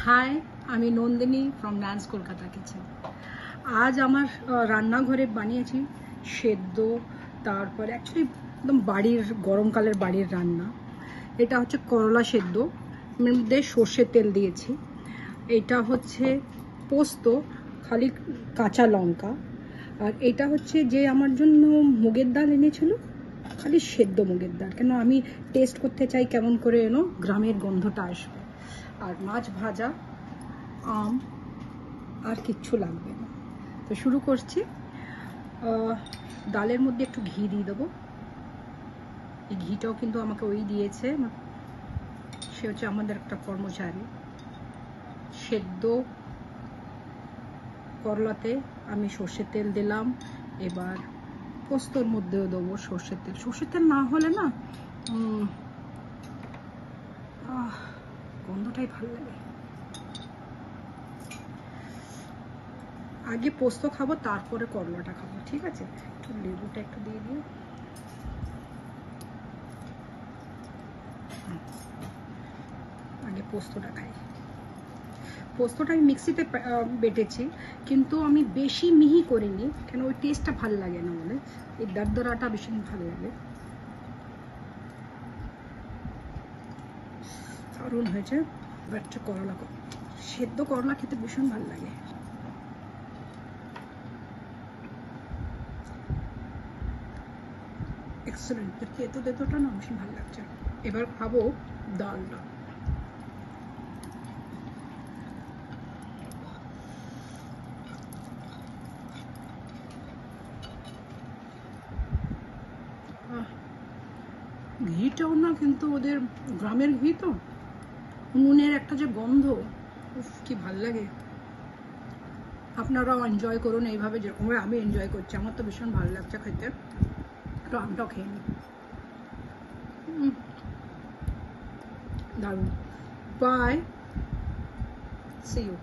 High, আমি Nandini from ন্যান্স Kolkata kitchen. আজ আমার রান্নাঘরে বানিয়েছি সেদ্ধ, তারপরে অ্যাকচুয়ালি একদম বাড়ির গরমকালের বাড়ির রান্না। এটা হচ্ছে করলা সেদ্ধ, মধ্যে সর্ষের তেল দিয়েছি। এটা হচ্ছে পোস্ত, খালি কাঁচা লঙ্কা। আর এটা হচ্ছে যে আমার জন্য মুগের ডাল এনেছিল, খালি সেদ্ধ মুগের ডাল, কেন আমি টেস্ট করতে চাই কেমন করে গ্রামের গন্ধটা আসবে। আর মাছ ভাজা, আম, আর কিচ্ছু লাগবে না। তো শুরু করছি। ডালের মধ্যে একটু ঘি দিয়ে দেবো। এই ঘিটাও কিন্তু আমাকে ওই দিয়েছে, সে হচ্ছে আমাদের একটা কর্মচারী। সেদ্ধ করলাতে আমি সর্ষের তেল দিলাম। এবার পোস্তর মধ্যেও দেবো সর্ষের তেল। সর্ষের তেল না হলে না গন্ধটাই ভালো লাগে। আগে পোস্ত খাবো, তারপরে করলাটা খাবো, ঠিক আছে? একটু লেবুটা একটু দিয়ে দিও। আগে পোস্তটা খাই। পোস্তটা আমি মিক্সিতে বেটেছি, কিন্তু আমি বেশি মিহি করিনি, কেন ওই টেস্টটা ভালো লাগে না বলে। এই দরদরাটা ভীষণ ভালো লাগে। দারুণ হয়েছে। এবার একটু করলা, সেদ্ধ করলা খেতে ভীষণ ভালো লাগে। এক্সেলেন্ট, তেতো তেতোটা না ভীষণ ভালো লাগছে। এবার খাবো ডালটা। ঘিটাও না কিন্তু ওদের গ্রামের ঘি তো, নুনের একটা যে গন্ধ, কি ভাল লাগে। আপনারাও এনজয় করুন এইভাবে, যেরকম আমি এনজয় করছি। আমার তো ভীষণ ভালো লাগছে খেতে। একটু আমটাও খেয়ে নিই। দারুণ। Bye, see you.